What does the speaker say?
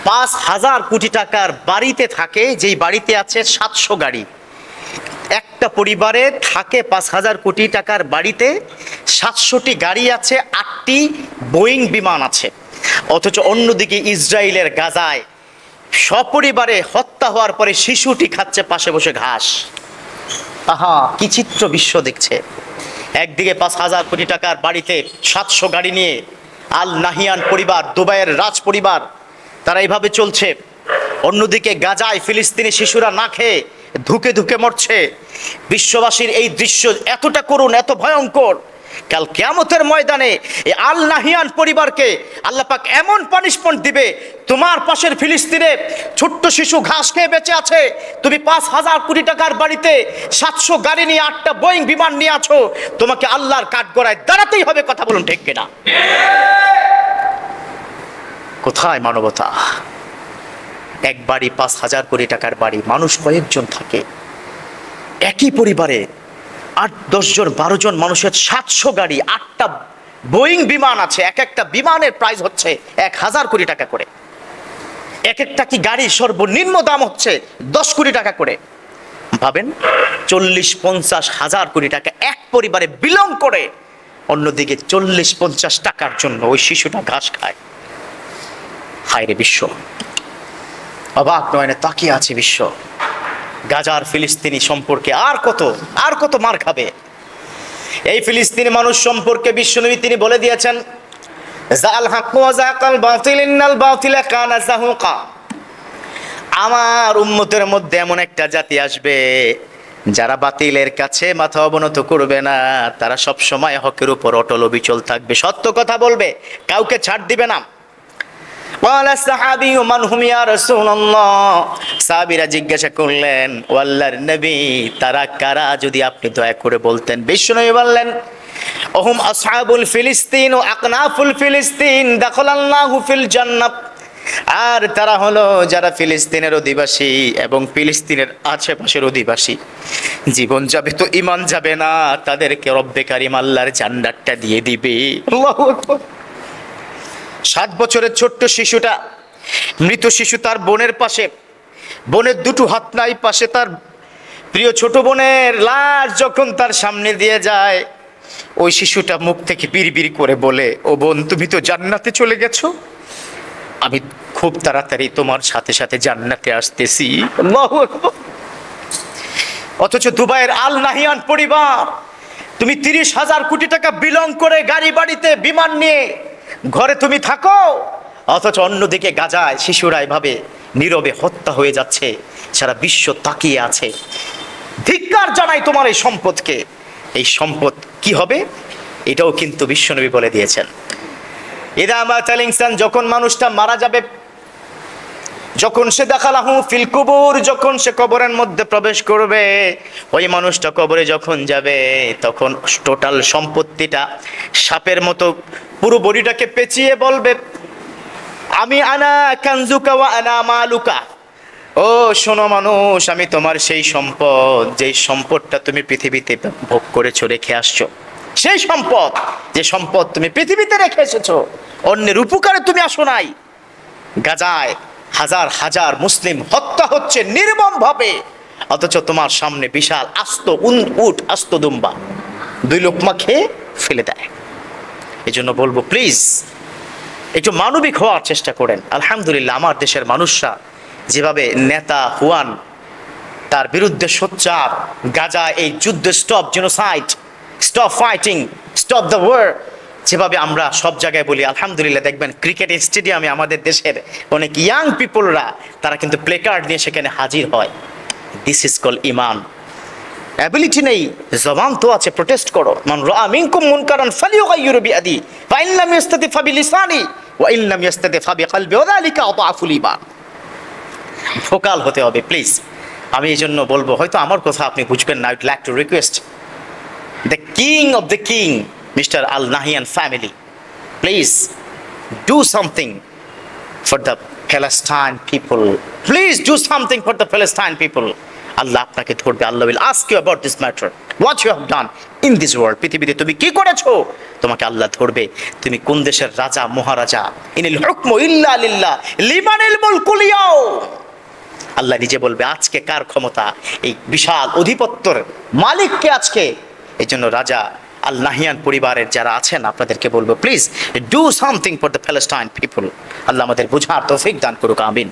5,000 কোটি টাকার বাড়িতে থাকে, যেই বাড়িতে আছে 700 গাড়ি। একটা পরিবারে থাকে 5,000 কোটি টাকার বাড়িতে 700টি গাড়ি আছে, 8টি বোয়িং বিমান আছে। অথচ অন্যদিকে ইসরায়েলের গাজায় সপরিবারে হত্যা হওয়ার পরে শিশুটি খাচ্ছে পাশে বসে ঘাস। আহা, কি চিত্র বিশ্ব দেখছে। একদিকে 5,000 কোটি টাকার বাড়িতে 700 গাড়ি নিয়ে আল নাহিয়ান পরিবার, দুবাইয়ের রাজ পরিবার, তারা এইভাবে চলছে। অন্যদিকে গাজায় ফিলিস্তিনি শিশুরা না খেয়ে ধুকে ধুকে মরছে। বিশ্ববাসীর এই দৃশ্য এতটা করুণ, এত ভয়ঙ্কর, কাল কিয়ামতের ময়দানে এই আল নাহিয়ান পরিবারকে আল্লাহ পাক এমন পানিশমেন্ট দিবে, তোমার পাশের ফিলিস্তিনে ছোট্ট শিশু ঘাস খেয়ে বেঁচে আছে, তুমি 5,000 কোটি টাকার বাড়িতে 700 গাড়ি নিয়ে 8টা বোয়িং বিমান নিয়ে আছো, তোমাকে আল্লাহর কাঠগড়ায় দাঁড়াতেই হবে। কথা বলুন ঠিক কিনা? কোথায় মানবতা? এক বাড়ি 5,000 কোটি টাকার বাড়ি, মানুষ কয়েকজন থাকে একই পরিবারে, 8-10 জন 12 জন মানুষের 700 গাড়ি, 8টা বোয়িং বিমান আছে। এক একটা বিমানের প্রাইস হচ্ছে 1,000 কোটি টাকা করে। এক একটা কি গাড়ি সর্বনিম্ন দাম হচ্ছে 10 কোটি টাকা করে। ভাবেন, 40-50 হাজার কোটি টাকা এক পরিবারে বিলং করে। অন্যদিকে 40-50 টাকার জন্য ওই শিশুটা ঘাস খায়। হায়রে বিশ্ব, অবাক নয়নে তাকিয়ে আছে বিশ্ব। গাজার ফিলিস্তিনি সম্পর্কে আর কত মার খাবে এই ফিলিস্তিনি মানুষ সম্পর্কে? বিশ্বনবী তিনি বলে দিয়েছেন, জাল হাক্কু ওয়া যাকাল বাতিল ইন্নাল বাতিলা কানা যাহুকা। আমার উম্মতের মধ্যে এমন একটা জাতি আসবে যারা বাতিলের কাছে মাথা অবনত করবে না, তারা সব সময় হকের উপর অটল অবিচল থাকবে, সত্য কথা বলবে, কাউকে ছাড় দিবে না। সাহাবীরা জিজ্ঞাসা করলেন, ও আল্লাহর নবী, তারা কারা যদি আপনি দয়া করে বলতেন? বিশ্বনবী বললেন, ওহুম আসহাবুল ফিলিস্তিন ও আকনাফুল ফিলিস্তিন দাখালাল্লাহু ফিল জান্নাহ। আর তারা হলো যারা ফিলিস্তিনের অধিবাসী এবং ফিলিস্তিনের আশেপাশের অধিবাসী। জীবন যাবে তো ঈমান যাবে না, তাদেরকে রব্বে কারীম আল্লাহর জান্নাতটা দিয়ে দিবে। আল্লাহু আকবার। 7 বছরের ছোট্ট শিশুটা, মৃত শিশু, তার বোনের পাশে, বোনের দুটো হাত নাই, পাশে তার প্রিয় ছোট বোনের লাশ যখন তার সামনে দিয়ে যায়, ওই শিশুটা মুখ থেকে বিড়বিড় করে বলে, ও বোন, তুমি তো জান্নাতে চলে গেছো, আমি খুব তাড়াতাড়ি তোমার সাথে সাথে জান্নাতে আসতেছি। আল্লাহু আকবার। অথচ দুবাইয়ের আল নাহিয়ান পরিবার, তুমি 30,000 কোটি টাকা বিলং করে গাড়ি বাড়িতে বিমান নিয়ে ঘরে তুমি থাকো, অথচ অন্যদিকে গাজায় শিশুরা এভাবে নীরবে হত্যা হয়ে যাচ্ছে, সারা বিশ্ব তাকিয়ে আছে। ধিক্কার জানাই তোমার এই সম্পদকে। এই সম্পদ কি হবে এটাও কিন্তু বিশ্বনবী বলে দিয়েছেন। ইদা মাতাল ইনসান, যখন মানুষটা মারা যাবে, যখন সে দাখালাহু ফিল কুবুর, যখন সে কবরের মধ্যে প্রবেশ করবে, ওই মানুষটা কবরে যখন যাবে, তখন টোটাল সম্পত্তিটা সাপের মতো পুরো বডিটাকে পেঁচিয়ে বলবে, আমি আনা কানজুকা ওয়া আনা মালুকা। ও শোনো মানুষ, আমি তোমার সেই সম্পদ, যেই সম্পদটা তুমি পৃথিবীতে ভোগ করেছো, রেখে আসছো, সেই সম্পদ, যে সম্পদ তুমি পৃথিবীতে রেখে এসেছো, অন্যের উপকারে তুমি আসো নাই। গাজায় হাজার হাজার মুসলিম হত্যা হচ্ছে নির্মম ভাবে, অথচ তোমার সামনে বিশাল আস্ত উট, আস্ত দুম্বা 2 লোকমা খেয়ে ফেলে দেয়। এই জন্য বলবো, প্লিজ একটু মানবিক হওয়ার চেষ্টা করেন। আলহামদুলিল্লাহ, আমার দেশের মানুষরা যেভাবে নেতা হুয়ান তার বিরুদ্ধে সোচ্চার, গাজা এই যুদ্ধ stop genocide, stop fighting, stop the war, যেভাবে আমরা সব জায়গায় বলি, আলহামদুলিল্লাহ দেখবেন ক্রিকেট স্টেডিয়ামে আমাদের দেশের অনেক ইয়াং পিপলরা তারা কিন্তু প্লে কার্ড নিয়ে সেখানে হাজির হয়। This is call Iman. Ability নেই, জবান তো আছে, প্রোটেস্ট করো। মান রাআ মিনকুম মুনকারান ফালিয়ুগাইয়িরু বিয়াদি ফা ইন লাম ইস্তাতি ফা বিলিসানি ওয়া ইন লাম ইস্তাতি ফা বিকলবি ওয়া যালিকা আদাফুল ঈমান। ভোকাল হতে হবে প্লিজ। আমি এই জন্য বলবো, হয়তো আমার কথা আপনি বুঝবেন না, I would like to request the king of the king, Mr. Al Nahyan family, please do something for the Palestine people. Please do something for the Palestine people. Allah apnake dhorbe. Allah will ask you about this matter. What you have done in this world. পৃথিবীতে তুমি কি করেছো, তোমাকে আল্লাহ ধরবে। তুমি কোন দেশের রাজা মহারাজা, ইনিল হুকমু ইল্লা লিল্লাহ লিমানিল মুলকুল ইয়াউম। আল্লাহ নিজে বলবে আজকে কার ক্ষমতা, এই বিশাল অধিপত্যের মালিককে আজকে। এই জন্য রাজা আল নাহিয়ান পরিবারের যারা আছেন আপনাদেরকে বলবো, please do something for the Palestine people. Allah আমাদের বুঝার তৌফিক দান করুক, আমিন।